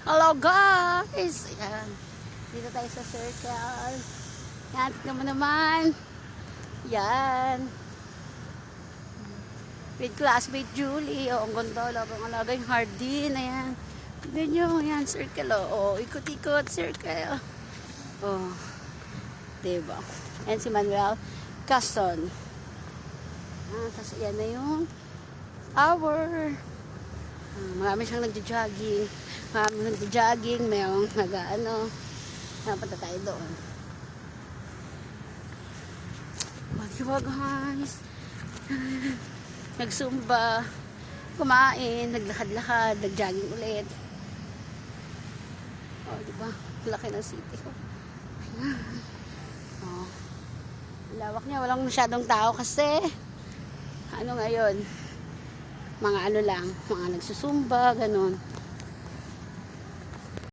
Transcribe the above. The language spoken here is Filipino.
Hello guys! Ayan. Dito tayo sa circle. Yan, tignan mo naman. Yan. With classmate Julie. O, ang ganda. Alagang Hardin. Ayan. Tignan nyo. Ayan, circle. O, ikot-ikot. Circle. O. Diba? Ayan si Manuel Caston. Tapos yan na yung tower. Marami siyang nagja-jogging. Marami nagja-jogging. Mayroong nag-ano. Napunta tayo doon. Diba guys? Nagsumba. Kumain. Naglakad-lakad. Nag-jogging ulit. O, diba? Laki ng city ko. Ayan. O. Lawak niya. Walang masyadong tao kasi ano ngayon? Mga ano lang. Mga nagsusumba. Ganon.